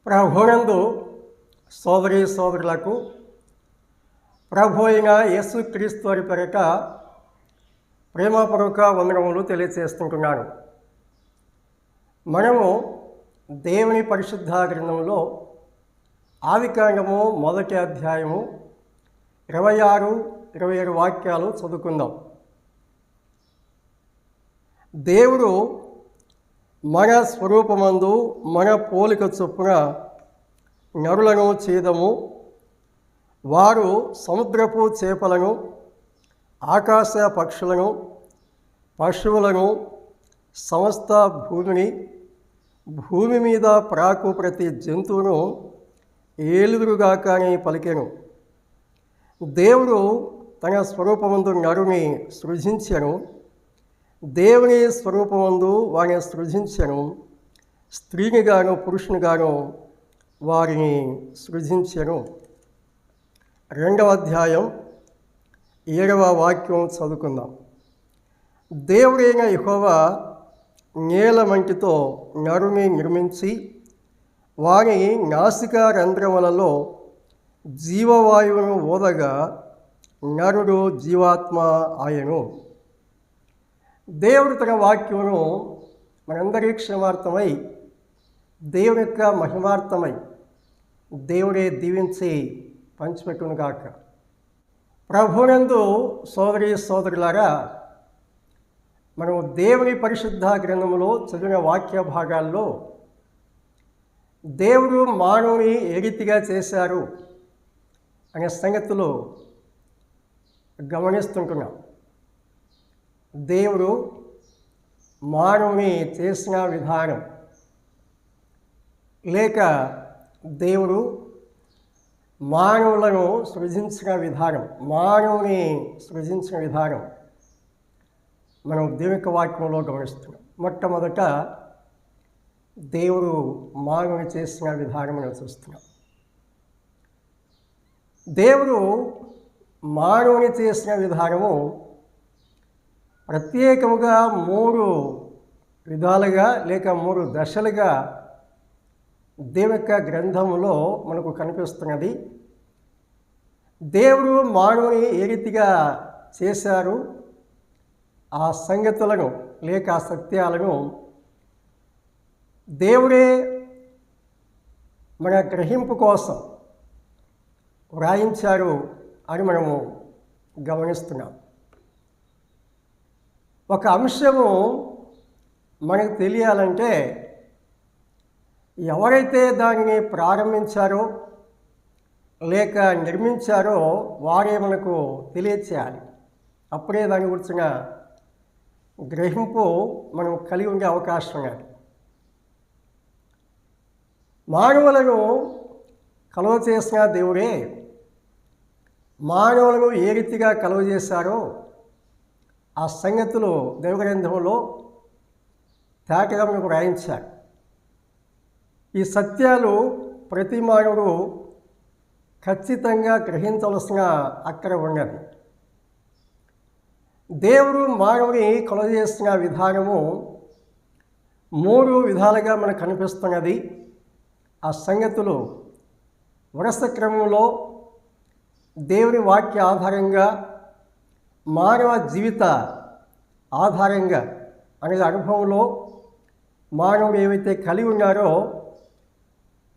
ప్రభునందు సోదరీ సోదరులకు ప్రభు అయిన యేసుక్రీస్తు వారి పేరిట ప్రేమపూర్వక వందనములు తెలియజేస్తుంటున్నాను. మనము దేవుని పరిశుద్ధ గ్రంథంలో ఆదికాండము 1వ అధ్యాయము 26-27 వాక్యాలు చదువుకుందాం. దేవుడు మన స్వరూపమందు మన పోలిక చొప్పున నరులను చేదము, వారు సముద్రపు చేపలను, ఆకాశ పక్షులను, పశువులను, సమస్త భూమిని, భూమి మీద ప్రాకు ప్రతి జంతువును ఏలుదురుగాక అని పలికెను. దేవుడు తన స్వరూపమందు నరుని సృజించెను, దేవుని స్వరూపమందు వారిని సృజించెను, స్త్రీనిగాను పురుషునిగాను వారిని సృజించెను. 2వ అధ్యాయం 7వ వాక్యం చదువుకుందాం. దేవుడైన యెహోవా నేల మంటితో నరుని నిర్మించి వారి నాసికా రంధ్రములలో జీవవాయువును ఊదగా నరుడు జీవాత్మ ఆయను. దేవుడు తన వాక్యమును మనందరి క్షేమార్థమై, దేవుని యొక్క మహిమార్థమై దేవుడే దీవించి పంచిపెట్టునుగాక. ప్రభునందు సోదరీ సోదరులారా, మనం దేవుని పరిశుద్ధ గ్రంథములో చదివిన వాక్య భాగాల్లో దేవుడు మానవుని ఏ రీతిగా చేశారు అనే సంగతులు గమనిస్తుంటున్నాం. దేవుడు మానవుని చేసిన విధానం, లేక దేవుడు మానవులను సృజించిన విధానం, మానవుని సృజించిన విధానం మనం దేవుని యొక్క వాక్యంలో గమనిస్తున్నాం. మొట్టమొదట దేవుడు మానవుని చేసిన విధానం మనం చూస్తున్నాం. దేవుడు మానవుని చేసిన విధానము ప్రత్యేకముగా 3 విధాలుగా లేక 3 దశలుగా దేవుని యొక్క గ్రంథములో మనకు కనిపిస్తున్నది. దేవుడు మానవుని ఏ రీతిగా చేశారు, ఆ సంగతులను లేక ఆ సత్యాలను దేవుడే మన గ్రహింపు కోసం వ్రాయించారు అని మనము గమనిస్తున్నాం. ఒక అంశము మనకు తెలియాలంటే ఎవరైతే దానిని ప్రారంభించారో లేక నిర్మించారో వారే మనకు తెలియచేయాలి. అప్పుడే దాని గురించిన గ్రహింపు మనం కలిగి ఉండే అవకాశం ఉన్నది. మానవులను కలువ చేసిన దేవుడే మానవులను ఏ రీతిగా కలువ చేశారో ఆ సంగతులు దైవగ్రంథంలో తేటగా మనకు రాయించారు. ఈ సత్యాలు ప్రతి మానవుడు ఖచ్చితంగా గ్రహించవలసిన అక్కడ ఉన్నది. దేవుడు మానవుని కలువ చేసిన విధానము 3 విధాలుగా మనకు కనిపిస్తున్నది. ఆ సంగతులు వరుస క్రమంలో దేవుని వాక్య ఆధారంగా, మానవ జీవిత ఆధారంగా అనే అనుభవంలో మానవుడు ఏవైతే కలిగి ఉన్నారో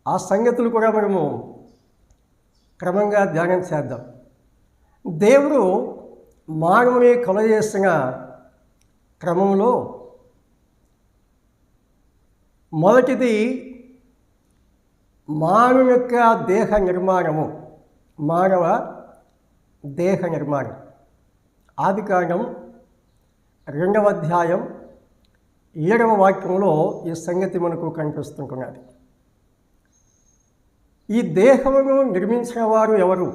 ఆ సంగతులు కూడా మనము క్రమంగా ధ్యానం చేద్దాం. దేవుడు మానవుని కలుగజేసిన క్రమంలో మొదటిది మానవుని యొక్క దేహ నిర్మాణము, మానవ దేహ నిర్మాణం. ఆదికాండం 2వ అధ్యాయం 7వ వాక్యంలో ఈ సంగతి మనకు కనిపిస్తున్నది. ఈ దేహమును నిర్మించిన వారు ఎవరు?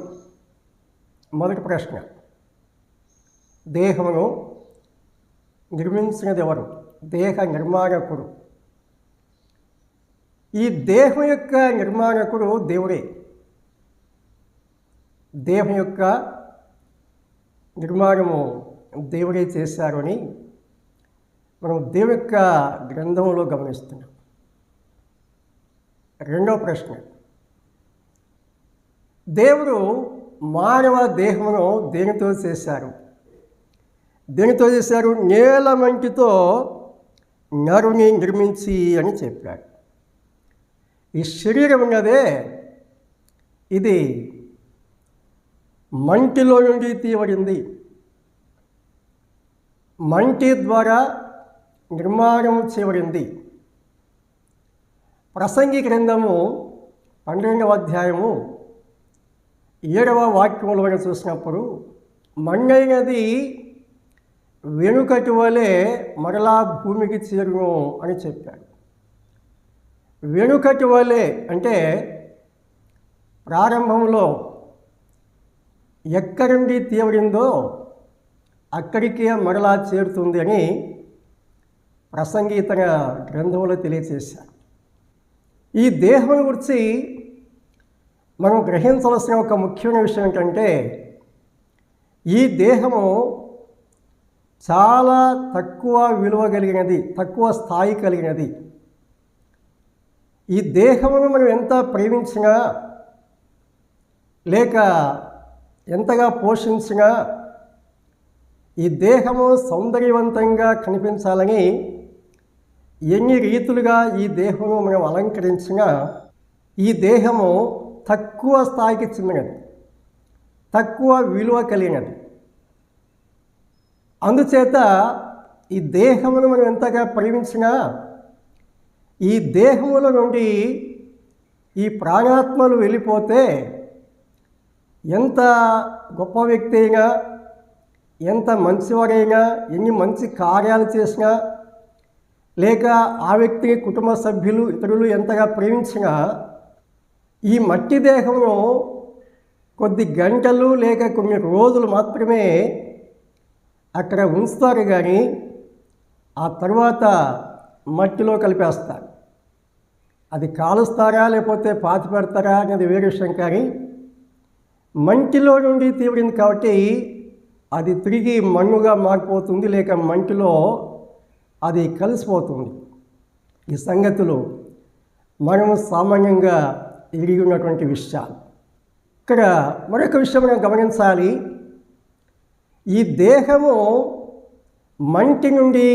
మొదటి ప్రశ్న. దేహమును నిర్మించినది ఎవరు? దేహ నిర్మాణకుడు. ఈ దేహం యొక్క నిర్మాణకుడు దేవుడే. దేహం యొక్క నిర్మాణము దేవుడే చేశారు అని మనం దేవుని యొక్క గ్రంథంలో గమనిస్తున్నాం. రెండో ప్రశ్న, దేవుడు మానవ దేహమును దేనితో చేశారు? దేనితో చేశారు? నేల మంటితో నరుని నిర్మించి అని చెప్పాడు. ఈ శరీరం ఉన్నదే ఇది మంటిలో నుండి తీయబడింది. మంటి ద్వారా నిర్మాణం చేయబడింది. ప్రసంగి గ్రంథము 12వ అధ్యాయము 7వ వాక్యములో మనం చూసినప్పుడు మన్నైనది వెనుకటి వలె మరలా భూమికి చేరును అని చెప్పాడు. వెనుకటి వలె అంటే ప్రారంభంలో ఎక్కడి నుండి తీయబడిందో అక్కడికే మరలా చేరుతుంది అని ప్రసంగి తన గ్రంథంలో తెలియజేశారు. ఈ దేహం గురించి మనం గ్రహించవలసిన ఒక ముఖ్యమైన విషయం ఏంటంటే ఈ దేహము చాలా తక్కువ విలువ కలిగినది, తక్కువ స్థాయి కలిగినది. ఈ దేహమును మనం ఎంత ప్రేమించినా లేక ఎంతగా పోషించినా ఈ దేహము సౌందర్యవంతంగా కనిపించాలని ఎన్ని రీతులుగా ఈ దేహమును మనం అలంకరించినా ఈ దేహము తక్కువ స్థాయికి చెందినది, తక్కువ విలువ కలిగినది. అందుచేత ఈ దేహమును మనం ఎంతగా ప్రేమించినా ఈ దేహముల నుండి ఈ ప్రాణాత్మలు వెళ్ళిపోతే ఎంత గొప్ప వ్యక్తి అయినా, ఎంత మంచివారైనా, ఎన్ని మంచి కార్యాలు చేసినా లేక ఆ వ్యక్తి కుటుంబ సభ్యులు ఇతరులు ఎంతగా ప్రేమించినా ఈ మట్టి దేహమును కొద్ది గంటలు లేక కొన్ని రోజులు మాత్రమే అక్కడ ఉంచుతారు, కానీ ఆ తర్వాత మట్టిలో కలిపేస్తారు. అది కాలుస్తారా లేకపోతే పాతి పెడతారా అనేది వేరే విషయం, కానీ మంటిలో నుండి తీవ్రింది కాబట్టి అది తిరిగి మన్నుగా మారిపోతుంది లేక మంటిలో అది కలిసిపోతుంది. ఈ సంగతులు మనము సామాన్యంగా ఎరిగి ఉన్నటువంటి విషయాలు. ఇక్కడ మరొక విషయం మనం గమనించాలి. ఈ దేహము మంటి నుండి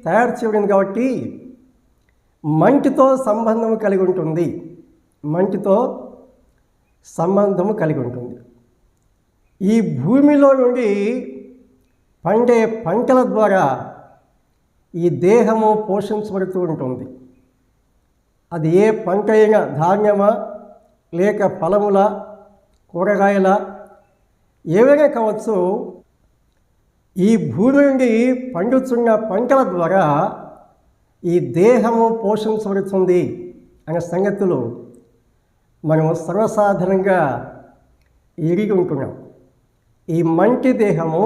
తయారు చేయబడింది కాబట్టి మంటితో సంబంధం కలిగి ఉంటుంది. మంటితో సంబంధము కలిగి ఉంటుంది. ఈ భూమిలో నుండి పండే పంటల ద్వారా ఈ దేహము పోషించబడుతూ ఉంటుంది. అది ఏ పంట అయినా, ధాన్యమా లేక ఫలముల, కూరగాయల, ఏవైనా కావచ్చు, ఈ భూమి నుండి పండుతున్న పంటల ద్వారా ఈ దేహము పోషించబడుతుంది అనే సంగతులు మనము సర్వసాధారణంగా ఎరిగి ఉంటున్నాం. ఈ మంటి దేహము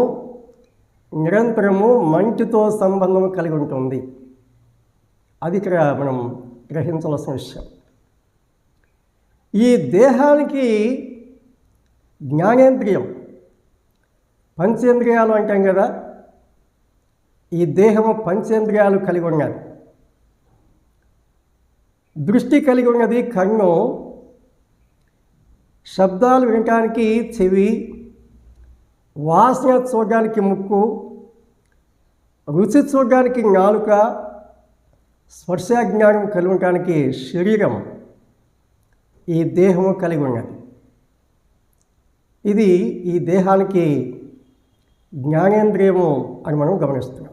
నిరంతరము మంటితో సంబంధం కలిగి ఉంటుంది. అది ఇక్కడ మనం గ్రహించవలసిన విషయం. ఈ దేహానికి జ్ఞానేంద్రియం, పంచేంద్రియాలు అంటాం కదా, ఈ దేహము పంచేంద్రియాలు కలిగి ఉన్నది. దృష్టి కలిగి ఉన్నది కన్ను, శబ్దాలు వినటానికి చెవి, వాసన చూడడానికి ముక్కు, రుచి చూడడానికి నాలుక, స్పర్శ జ్ఞానం కలిగి ఉండటానికి శరీరం ఈ దేహము కలిగి ఉన్నది. ఇది ఈ దేహానికి జ్ఞానేంద్రియము అని మనం గమనిస్తున్నాం.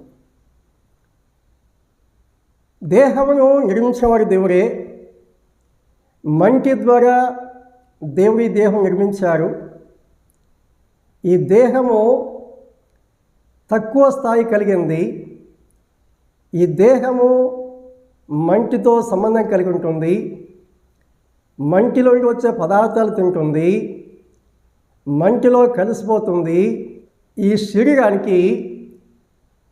దేహమును నిర్మించిన వారి దేవుడే. మంటి ద్వారా దేవుడి దేహం నిర్మించారు. ఈ దేహము తక్కువ స్థాయి కలిగింది. ఈ దేహము మంటితో సంబంధం కలిగి ఉంటుంది. మంటిలోండి వచ్చే పదార్థాలు తింటుంది, మంటిలో కలిసిపోతుంది. ఈ శరీరానికి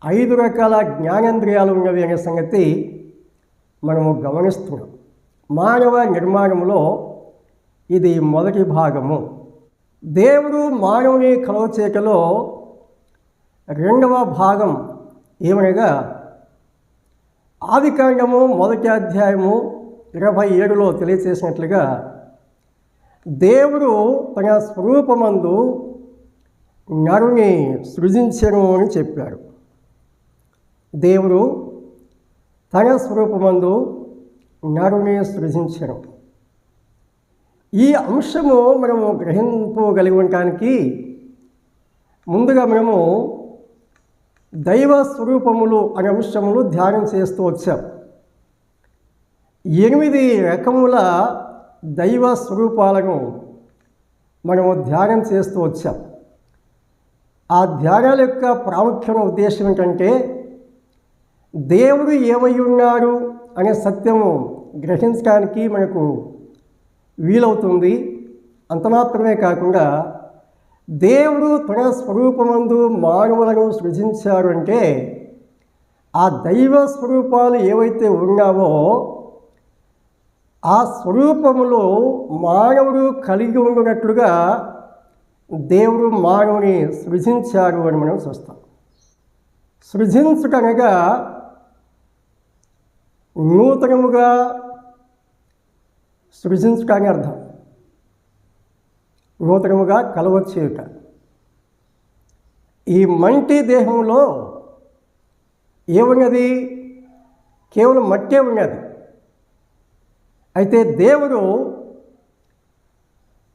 5 రకాల జ్ఞానేంద్రియాలు ఉన్నవి అనే సంగతి మనము గమనిస్తున్నాం. మానవ నిర్మాణంలో ఇది మొదటి భాగము. దేవుడు మానవుని కలవచేయటలో రెండవ భాగం ఏమనగా ఆదికాండము 1వ అధ్యాయము 27లో తెలియచేసినట్లుగా దేవుడు తన స్వరూపమందు నరుని సృజించెను అని చెప్పాడు. దేవుడు తన స్వరూపమందు నరుని సృజించెను. ఈ అంశము మనము గ్రహింపగలిగి ఉండటానికి ముందుగా మనము దైవ స్వరూపములు అనే అంశములు ధ్యానం చేస్తూ వచ్చాం. 8 రకముల దైవ స్వరూపాలను మనము ధ్యానం చేస్తూ వచ్చాం. ఆ ధ్యానాల యొక్క ప్రాముఖ్యమైన ఉద్దేశం ఏంటంటే దేవుడు ఏమై ఉన్నాడు అనే సత్యము గ్రహించడానికి మనకు వీలవుతుంది. అంత మాత్రమే కాకుండా దేవుడు తన స్వరూపమందు మానవులను సృజించారు అంటే ఆ దైవ స్వరూపాలు ఏవైతే ఉన్నావో ఆ స్వరూపములో మానవుడు కలిగి ఉన్నట్లుగా దేవుడు మానవుని సృజించారు అని మనం చూస్తాం. సృజించుటనగా నూతనముగా సృజించుటని అర్థం. నూతనముగా కలవచేయుట. ఈ మంటి దేహంలో ఏమున్నది? కేవలం మట్టే ఉన్నది. అయితే దేవుడు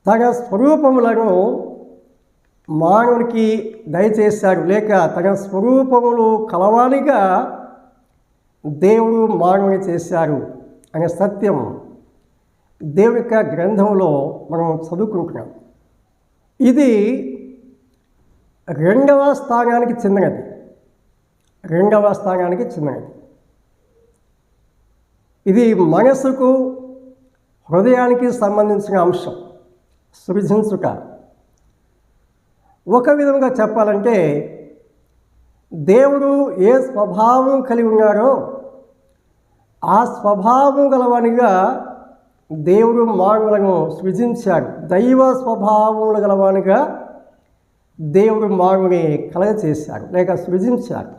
తన స్వరూపములను మానవునికి దయచేశాడు, లేక తన స్వరూపములు కలవాలిగా దేవుడు మానవుని చేశారు అనే సత్యం దేవుని యొక్క గ్రంథంలో మనం చదువుకుంటున్నాం. ఇది 2వ స్థానానికి చెందినది. 2వ స్థానానికి చెందినది. ఇది మనసుకు, హృదయానికి సంబంధించిన అంశం. సృజించుట. ఒక విధంగా చెప్పాలంటే దేవుడు ఏ స్వభావం కలిగి ఉన్నారో ఆ స్వభావం గలవానిగా దేవుడు మానవులను సృజించాడు. దైవ స్వభావములు గలవానిగా దేవుడు మానవుని కలగచేశాడు, లేక సృజించాడు.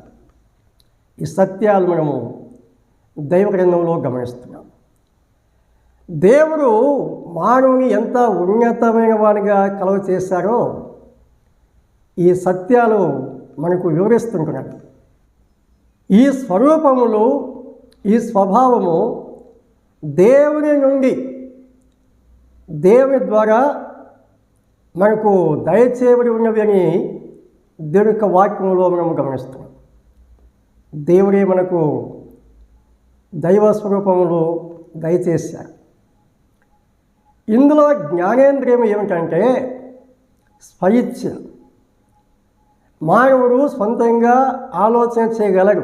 ఈ సత్యాలు మనము దైవ గ్రంథంలో గమనిస్తున్నాం. దేవుడు మానవుని ఎంత ఉన్నతమైన వానిగా కలుగ చేశారో ఈ సత్యాలు మనకు వివరిస్తుంటున్నాడు. ఈ స్వరూపములు, ఈ స్వభావము దేవుని నుండి, దేవుని ద్వారా మనకు దయచేయబడి ఉన్నవి అని దేవుని యొక్క వాక్యంలో మనం గమనిస్తున్నాం. దేవుడే మనకు దైవ స్వరూపములు దయచేశారు. ఇందులో జ్ఞానేంద్రియం ఏమిటంటే స్వయిచ్ఛ. మానవుడు సొంతంగా ఆలోచన చేయగలడు,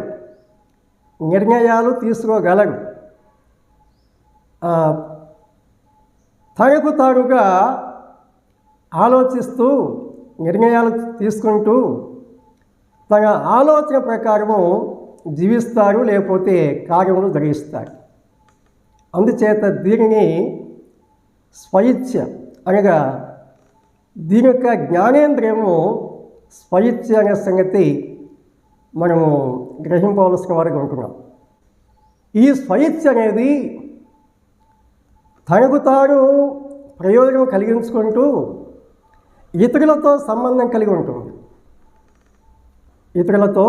నిర్ణయాలు తీసుకోగలడు. తనకు తానుగా ఆలోచిస్తూ నిర్ణయాలు తీసుకుంటూ తన ఆలోచన ప్రకారము జీవిస్తాడు, లేకపోతే కార్యములు జరిగిస్తాడు. అందుచేత దీనిని స్వయిచ్ఛ అనగా దీని యొక్క జ్ఞానేంద్రియము స్వయిచ్ఛ అనే సంగతి మనము గ్రహింపవలసిన వారికి ఉంటున్నాం. ఈ స్వయిచ్ఛ అనేది తనకు తాను ప్రయోజనం కలిగించుకుంటూ ఇతరులతో సంబంధం కలిగి ఉంటుంది. ఇతరులతో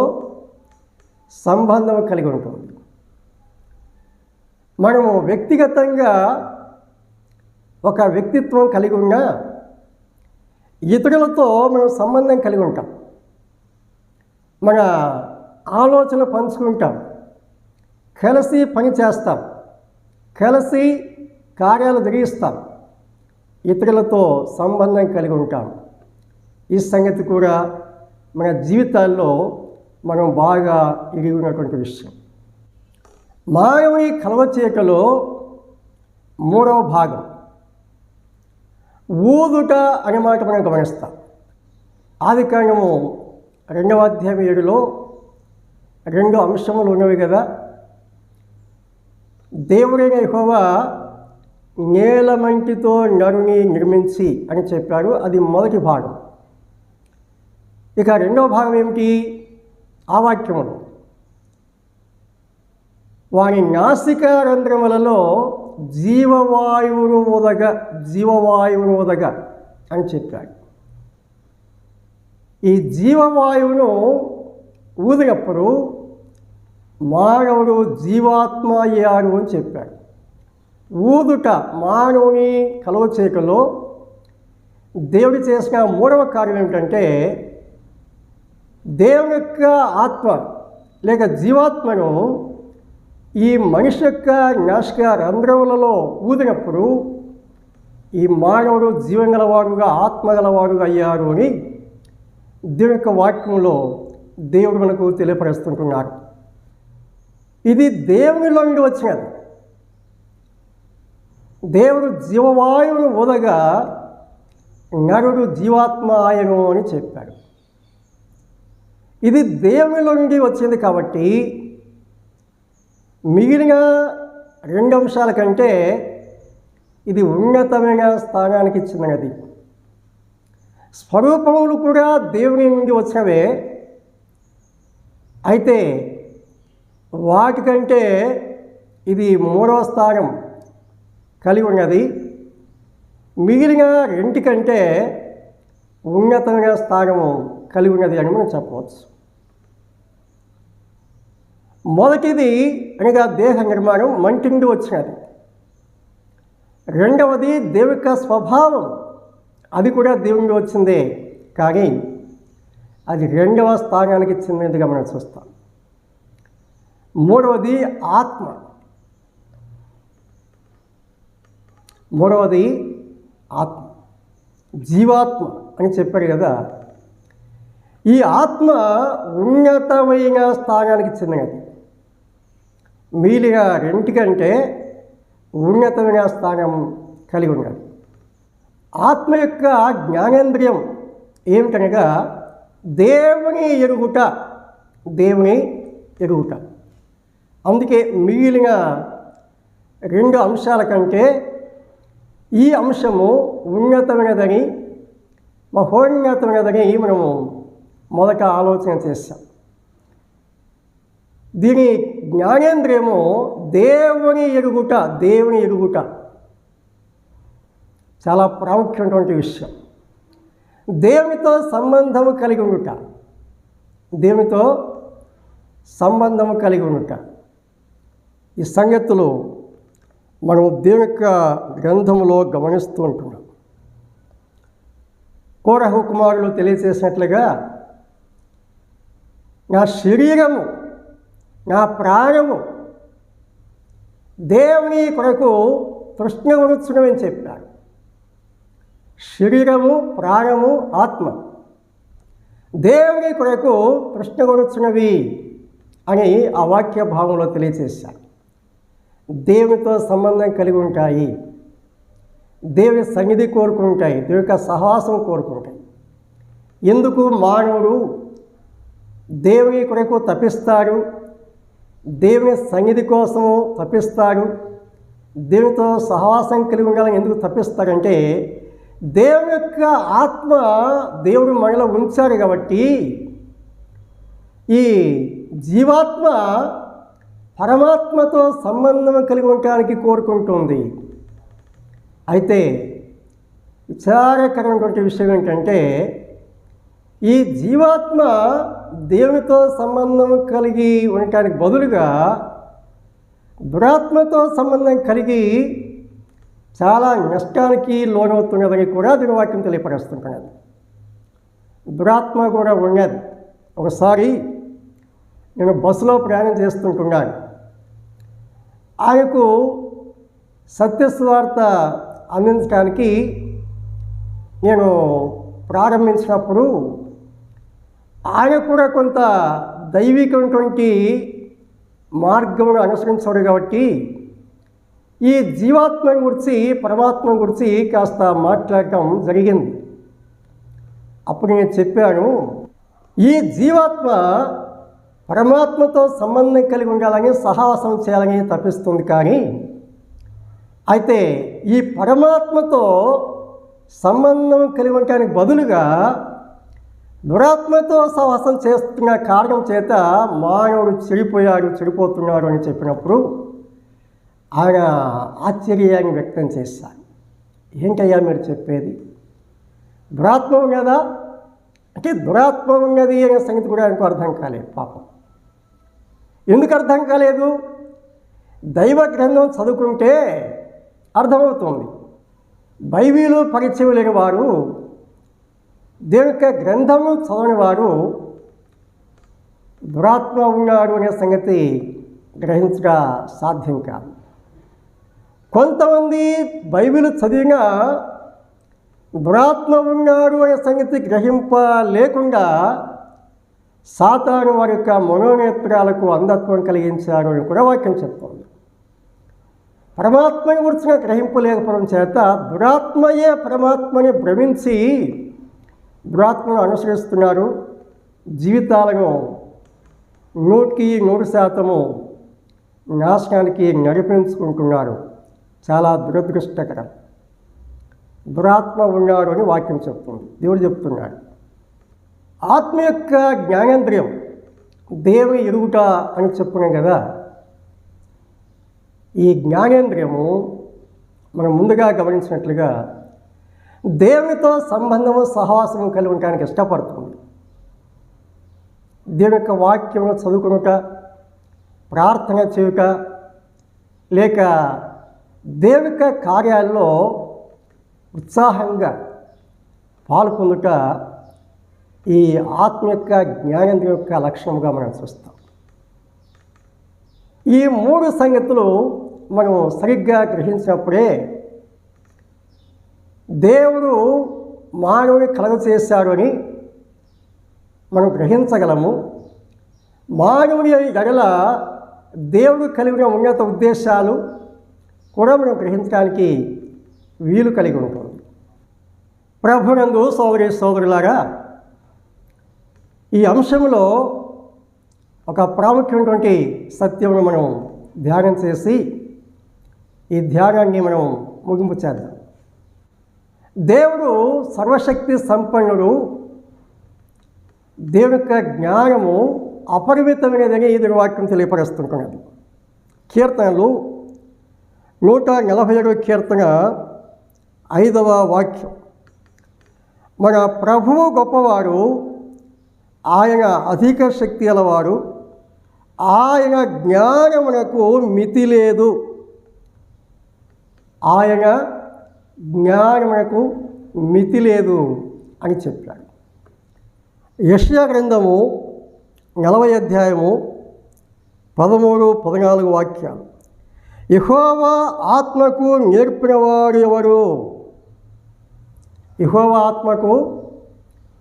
సంబంధం కలిగి ఉంటుంది. మనము వ్యక్తిగతంగా ఒక వ్యక్తిత్వం కలిగి ఉన్నా ఇతరులతో మనం సంబంధం కలిగి ఉంటాం. మన ఆలోచన పంచుకుంటాం, కలిసి పని చేస్తాం, కలిసి కార్యాలు జరిగిస్తాం, ఇతరులతో సంబంధం కలిగి ఉంటాం. ఈ సంగతి కూడా మన జీవితాల్లో మనం బాగా ఎరిగినటువంటి విషయం. మానవుని కలవచేయటలో 3వ భాగం ఊదుట అనే మాట మనం గమనిస్తాం. ఆదికాండము 2వ అధ్యాయం 7లో 2 అంశములు ఉన్నవి కదా. దేవుడైన యెహోవా నేలమంటితో నరుని నిర్మించి అని చెప్పాడు. అది మొదటి భాగం. ఇక 2వ భాగం ఏమిటి? ఆ వాక్యములు వాని నాసికా రంధ్రములలో జీవవాయువును ఊదగ అని చెప్పాడు. ఈ జీవవాయువును ఊదినప్పుడు మానవుడు జీవాత్మ అయ్యాడు అని చెప్పాడు. ఊదుట మానవుని కలవచేకలో దేవుడు చేసిన మూడవ కార్యం ఏమిటంటే, దేవుని యొక్క ఆత్మ లేక జీవాత్మను ఈ మనిషి యొక్క నాసిక రంధ్రములలో ఊదినప్పుడు ఈ మానవుడు జీవం గలవాడుగా ఆత్మ గలవాడుగా అయ్యాడు అని దేవుని యొక్క వాక్యంలో దేవుడు మనకు తెలియపరుస్తుంటున్నాడు. ఇది దేవునిలో నుండి వచ్చినది. దేవుడు జీవవాయువును ఊదగా నరుడు జీవాత్మ ఆయను అని చెప్పాడు. ఇది దేవునిలో నుండి వచ్చింది కాబట్టి మిగిలిన 2 అంశాల కంటే ఇది ఉన్నతమైన స్థానానికి చెందినది. స్వరూపములు కూడా దేవుని నుండి వచ్చినవే, అయితే వాటికంటే ఇది 3వ స్థానం కలిగి ఉన్నది. మిగిలిన 2 కంటే ఉన్నతమైన స్థానము కలిగి ఉన్నది అని మనం చెప్పవచ్చు. మొదటిది అనగా దేహ నిర్మాణం మంటి నుండి వచ్చినది. రెండవది దేవుని యొక్క స్వభావం, అది కూడా దేవుని వచ్చిందే, కానీ అది 2వ స్థానానికి చెందినదిగా మనం చూస్తాం. మూడవది ఆత్మ. జీవాత్మ అని చెప్పాడు కదా. ఈ ఆత్మ ఉన్నతమైన స్థానానికి చెందినది. మిగిలిన 2 కంటే ఉన్నతమైన స్థానం కలిగి ఉన్నది. ఆత్మ యొక్క జ్ఞానేంద్రియం ఏమిటనగా దేవుని ఎరుగుట. అందుకే మిగిలిన 2 అంశాల కంటే ఈ అంశము ఉన్నతమైనదని, మహోన్నతమైనదని మనము మొదట ఆలోచన చేస్తాం. దీని జ్ఞానేంద్రియము దేవుని ఎరుగుట చాలా ప్రాముఖ్యమైనటువంటి విషయం. దేవునితో సంబంధము కలిగి ఉండుట. ఈ సంగతులు మనం దేవుని యొక్క గ్రంథములో గమనిస్తూ ఉంటున్నాం. కోరహు కుమారులు తెలియజేసినట్లుగా నా శరీరము, నా ప్రాణము దేవుని కొరకు తృష్ణగొనుచున్నవని చెప్పారు. శరీరము, ప్రాణము, ఆత్మ దేవుని కొరకు తృష్ణగొనుచున్నవి అని ఆ వాక్య భావంలో తెలియజేశారు. దేవునితో సంబంధం కలిగి ఉంటాయి, దేవుని సన్నిధి కోరుకుంటాయి, దేవుని యొక్క సహవాసం కోరుకుంటాయి. ఎందుకు మానవుడు దేవుని కొరకు తప్పిస్తాడు, దేవుని సన్నిధి కోసము తప్పిస్తాడు, దేవునితో సహవాసం కలిగి ఉండాలని ఎందుకు తప్పిస్తాడంటే, దేవుని యొక్క ఆత్మ దేవుడు మనలో ఉంచాడు కాబట్టి ఈ జీవాత్మ పరమాత్మతో సంబంధం కలిగి ఉండటానికి కోరుకుంటుంది. అయితే విచారకరమైనటువంటి విషయం ఏంటంటే, ఈ జీవాత్మ దేవునితో సంబంధం కలిగి ఉండటానికి బదులుగా దురాత్మతో సంబంధం కలిగి చాలా నష్టానికి లోనవుతున్నదని కూడా దీని వాక్యం తెలియపరుస్తుంటున్నది. దురాత్మ కూడా ఉన్నది. ఒకసారి నేను బస్సులో ప్రయాణం చేస్తుంటున్నాను. ఆయనకు సత్యస్వార్త అందించడానికి నేను ప్రారంభించినప్పుడు ఆయన కూడా కొంత దైవికమైనటువంటి మార్గమును అనుసరించాడు కాబట్టి ఈ జీవాత్మ గురించి, పరమాత్మ గురించి కాస్త మాట్లాడటం జరిగింది. అప్పుడు నేను చెప్పాను, ఈ జీవాత్మ పరమాత్మతో సంబంధం కలిగి ఉండాలని, సహవాసం చేయాలని తప్పిస్తుంది. కానీ అయితే ఈ పరమాత్మతో సంబంధం కలిగి ఉండటానికి బదులుగా దురాత్మతో సహవాసం చేస్తున్న కారణం చేత మానవుడు చెడిపోతున్నాడు అని చెప్పినప్పుడు ఆయన ఆశ్చర్యాన్ని వ్యక్తం చేశారు. ఏంటయ్యా మీరు చెప్పేది? దురాత్మ ఉన్నదా అంటే దురాత్మ ఉన్నది అనే సంగతి కూడా ఆయనకు అర్థం కాలేదు పాపం. ఎందుకు అర్థం కాలేదు? దైవ గ్రంథం చదువుకుంటే అర్థమవుతుంది. బైబిలు పరిచయం లేని వారు, దేవుని యొక్క గ్రంథము చదవని వారు దురాత్మ ఉన్నాడు అనే సంగతి గ్రహించగా సాధ్యం కాదు. కొంతమంది బైబిల్ చదివినా దురాత్మ ఉన్నాడు అనే సంగతి గ్రహింప లేకుండా సాతాను వారి యొక్క మనోనేత్రాలకు అంధత్వం కలిగించాడు అని కూడా వాక్యం చెప్తుంది. పరమాత్మని గురించిన గ్రహింపు లేకపోవడం చేత దురాత్మయే పరమాత్మని భ్రమించి దురాత్మను అనుసరిస్తున్నారు. జీవితాలను 100% నాశనానికి నడిపించుకుంటున్నారు. చాలా దురదృష్టకరం. దురాత్మ ఉన్నాడు అని వాక్యం చెప్తుంది, దేవుడు చెప్తున్నాడు. ఆత్మ యొక్క జ్ఞానేంద్రియం దేవుని ఎరుగుట అని చెప్పుకున్నాం కదా. ఈ జ్ఞానేంద్రియము మనం ముందుగా గమనించినట్లుగా దేవునితో సంబంధము సహవాసము కలిగి ఉండడానికి ఇష్టపడుతుంది. దేవుని యొక్క వాక్యమును చదువుకునుట, ప్రార్థన చేయుట, లేక దేవుని యొక్క కార్యాల్లో ఉత్సాహంగా పాల్పొందుట ఈ ఆత్మ యొక్క జ్ఞానేంద్రియం యొక్క లక్షణంగా మనం చూస్తాం. ఈ 3 సంగతులు మనం సరిగ్గా గ్రహించినప్పుడే దేవుడు మానవుని కలుగచేశాడు అని మనం గ్రహించగలము. మానవుని ఎడల దేవుడు కలిగిన ఉన్నత ఉద్దేశాలు కూడా మనం గ్రహించడానికి వీలు కలిగి ఉంటుంది. ప్రభునందు సోదరి సోదరులారా, ఈ అంశంలో ఒక ప్రాముఖ్యమైనటువంటి సత్యమును మనం ధ్యానం చేసి ఈ ధ్యానాన్ని మనం ముగింపు చేద్దాం. దేవుడు సర్వశక్తి సంపన్నుడు. దేవుని యొక్క జ్ఞానము అపరిమితమైనదని ఈ వాక్యం తెలియపరుస్తుంటున్నది. కీర్తనలు 147 కీర్తన 5వ వాక్యం, మన ప్రభువు గొప్పవాడు, ఆయన అధిక శక్తి గలవాడు, ఆయన జ్ఞానమునకు మితి లేదు. ఆయన జ్ఞానమునకు మితి లేదు అని చెప్పాడు. యెషయా గ్రంథము 40వ అధ్యాయము 13, 14 వాక్యాలు, యెహోవా ఆత్మకు నేర్పినవాడు ఎవరు? యెహోవా ఆత్మకు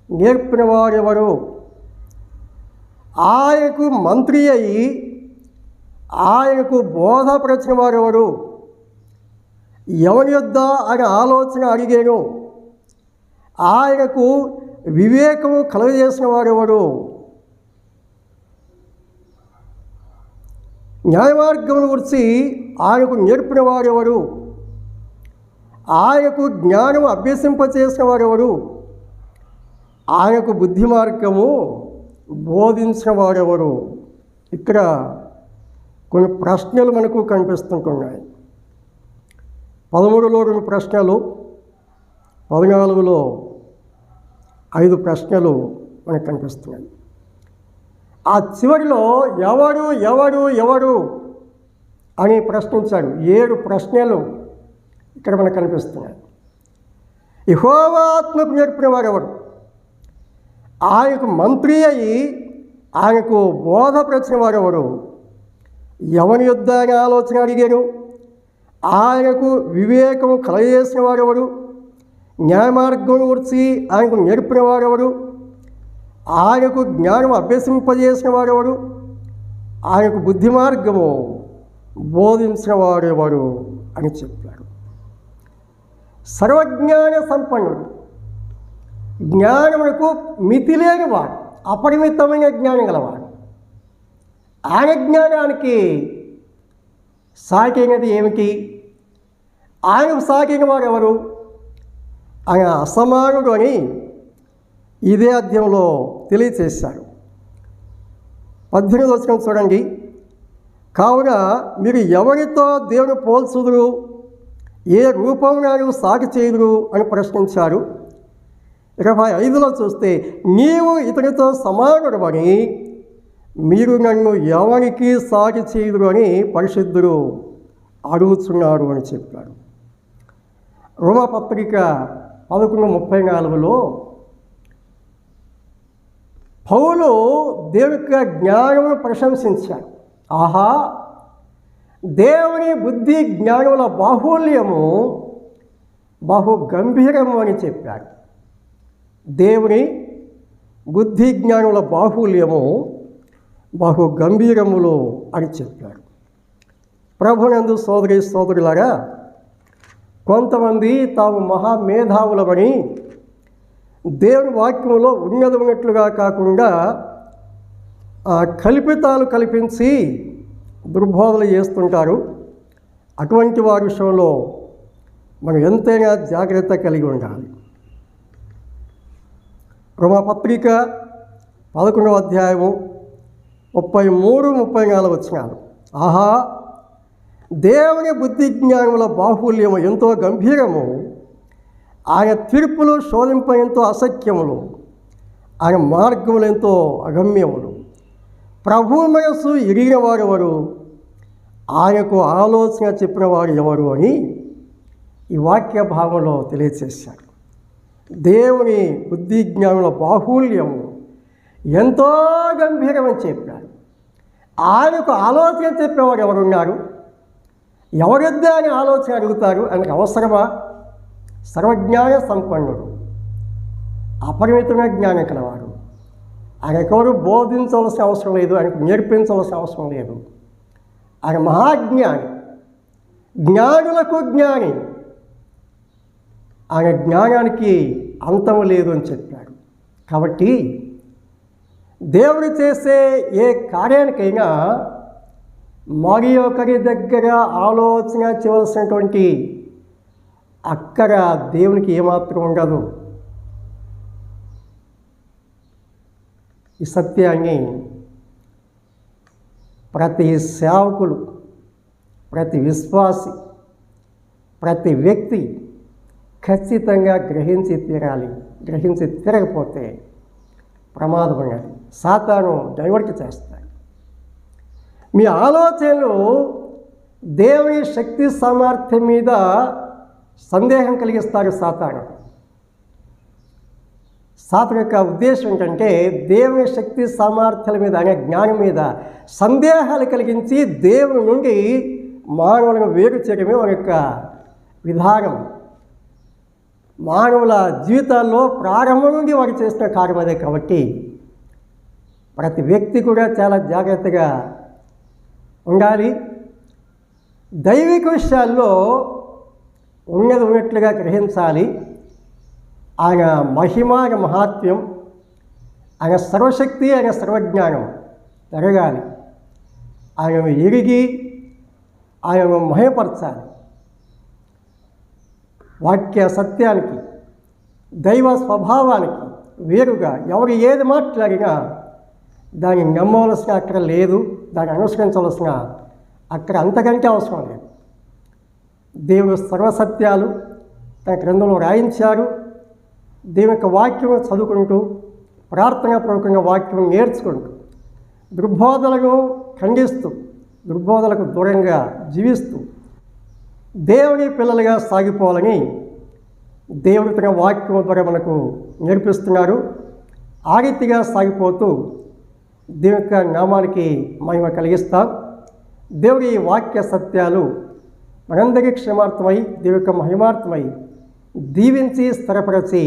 నేర్పినవాడు ఎవరు? ఆయనకు మంత్రి అయి ఆయనకు బోధపరచిన వారు ఎవరు? ఎవరి యొద్ద ఆయన ఆలోచన అడిగాను? ఆయనకు వివేకము కలుగజేసిన వారెవరు? న్యాయమార్గమును గురించి ఆయనకు నేర్పిన వారెవరు? ఆయనకు జ్ఞానము అభ్యసింపచేసిన వారెవరు? ఆయనకు బుద్ధి మార్గము బోధించిన వారెవరు? ఇక్కడ కొన్ని ప్రశ్నలు మనకు కనిపిస్తుంటున్నాయి. 13లో 2 ప్రశ్నలు, 14లో 5 ప్రశ్నలు మనకు కనిపిస్తున్నాయి. ఆ చివరిలో ఎవడు ఎవడు ఎవడు అని ప్రశ్నించాడు. 7 ప్రశ్నలు ఇక్కడ మనకు కనిపిస్తున్నాయి. యెహోవా ఆత్మకు నేర్పిన వారెవరు? ఆయనకు మంత్రి అయి ఆయనకు బోధపరిచిన వారెవరు? ఎవని యొద్ద ఆయన ఆలోచన అడిగాను? ఆయనకు వివేకము కలగజేసిన వారెవరు? న్యాయమార్గం గురించి ఆయనకు నేర్పిన వారెవరు? ఆయనకు జ్ఞానం అభ్యసింపజేసిన వారెవరు? ఆయనకు బుద్ధి మార్గము బోధించిన వారెవరు అని చెప్పాడు. సర్వజ్ఞాన సంపన్నుడు, జ్ఞానమునకు మితి లేనివాడు, అపరిమితమైన జ్ఞానం గలవాడు. ఆయన జ్ఞానానికి సాటినది ఏమిటి? ఆయనకు సాటిన వారు ఎవరు? ఆయన అసమానుడు అని ఇదే అధ్యాయంలో తెలియచేశాడు. 18వ వచనం చూడండి. కావున మీరు ఎవరితో దేవుని పోల్చుదురు, ఏ రూపంగాను సాటి చేయుదురు అని ప్రశ్నించారు. 25లో చూస్తే, నీవు ఇతనితో సమానుడవని మీరు నన్ను ఎవరికి సాటి చేయుదురు అని పరిశుద్ధుడు అడుగుతున్నాడు అని చెప్పాడు. రోమపత్రిక 11:34లో పౌలు దేవుని యొక్క జ్ఞానమును ప్రశంసించాడు. ఆహా, దేవుని బుద్ధి జ్ఞానముల బాహుల్యము బహు గంభీరము అని చెప్పాడు. దేవుని బుద్ధి జ్ఞానముల బాహుల్యము బహు గంభీరములు అని చెప్పాడు. ప్రభునందు సోదరి సోదరులారా, కొంతమంది తాము మహామేధావులమని దేవుని వాక్యంలో ఉన్నట్లుగా కాకుండా కల్పితాలు కల్పించి దుర్బోధలు చేస్తుంటారు. అటువంటి వారి విషయంలో మనం ఎంతైనా జాగ్రత్త కలిగి ఉండాలి. రోమపత్రిక 11వ అధ్యాయము 33-34 వచనాలు. ఆహా, దేవుని బుద్ధి జ్ఞానముల బాహుల్యము ఎంతో గంభీరము, ఆయన తీర్పులు శోధింప ఎంతో అసఖ్యములు, ఆయన మార్గములు ఎంతో అగమ్యములు. ప్రభు మనస్సు ఎరిగిన వారు ఎవరు, ఆయనకు ఆలోచన చెప్పిన వారు ఎవరు అని ఈ వాక్య భావంలో తెలియచేశారు. దేవుని బుద్ధి జ్ఞానుల బాహుల్యము ఎంతో గంభీరమని చెప్పారు. ఆయనకు ఆలోచన చెప్పేవారు ఎవరున్నారు? ఎవరిద్దా అని ఆలోచన అడుగుతారు? ఆయనకు అవసరమా? సర్వజ్ఞాన సంపన్నుడు, అపరిమితమైన జ్ఞానం కలవాడు. ఆయనకెవరు బోధించవలసిన అవసరం లేదు, ఆయనకు నేర్పించవలసిన అవసరం లేదు. ఆయన మహాజ్ఞాని, జ్ఞానులకు జ్ఞాని. ఆయన జ్ఞానానికి అంతము లేదు అని చెప్పాడు. కాబట్టి దేవుడు చేసే ఏ కార్యానికైనా మరి ఒకరి దగ్గర ఆలోచన చేయవలసినటువంటి అక్కడ దేవునికి ఏమాత్రం ఉండదు. ఈ సత్యాన్ని ప్రతి సేవకులు, ప్రతి విశ్వాసి, ప్రతి వ్యక్తి ఖచ్చితంగా గ్రహించి తీరాలి. గ్రహించి తీరకపోతే ప్రమాదం ఉన్నది. సాతాను డైవర్ట్ చేస్తాడు. మీ ఆలోచనలు దేవుని శక్తి సామర్థ్యం మీద సందేహం కలిగిస్తారు సాతాను. సాతాను యొక్క ఉద్దేశం ఏంటంటే దేవుని శక్తి సామర్థ్యాల మీద, అనే జ్ఞానం మీద సందేహాలు కలిగించి దేవుని నుండి మానవులను వేరు చేయడమే వారి యొక్క విధానం. మానవుల జీవితాల్లో ప్రారంభం నుండి వారు చేసిన కార్యం అదే. కాబట్టి ప్రతి వ్యక్తి కూడా చాలా జాగ్రత్తగా ఉండాలి. దైవిక విషయాల్లో ఉన్నట్లుగా గ్రహించాలి. ఆయన మహిమ, ఆయన మహాత్మ్యం, ఆయన సర్వశక్తి, ఆయన సర్వజ్ఞానం జరగాలి. ఆయనను ఎరిగి ఆయనను మహిమపరచాలి. వాక్య సత్యానికి, దైవ స్వభావానికి వేరుగా ఎవరు ఏది మాట్లాడినా దాన్ని నమ్మవలసిన అక్కడ లేదు, దాన్ని అనుసరించవలసిన అక్కడ అంతకంటే అవసరం లేదు. దేవుడు సర్వసత్యాలు తన గ్రంథంలో రాయించారు. దేవుని యొక్క వాక్యం చదువుకుంటూ, ప్రార్థనాపూర్వకంగా వాక్యం నేర్చుకుంటూ, దుర్బోధలను ఖండిస్తూ, దుర్బోధలకు దూరంగా జీవిస్తూ దేవుని పిల్లలుగా సాగిపోవాలని దేవుడు తన వాక్యం ద్వారా మనకు నేర్పిస్తున్నారు. ఆ రీతిగా సాగిపోతూ దేవుని యొక్క నామానికి మహిమ కలిగిస్తాం. దేవుడి వాక్య సత్యాలు మనందరికీ క్షేమార్థమై, దేవుని యొక్క మహిమార్థమై దీవించి స్థిరపరచి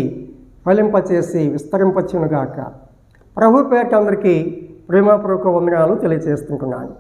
ఫలింపచేసి విస్తరింపచ్చునుగాక. ప్రభు పేరిట అందరికీ ప్రేమపూర్వక వందనాలు తెలియజేస్తున్నాను.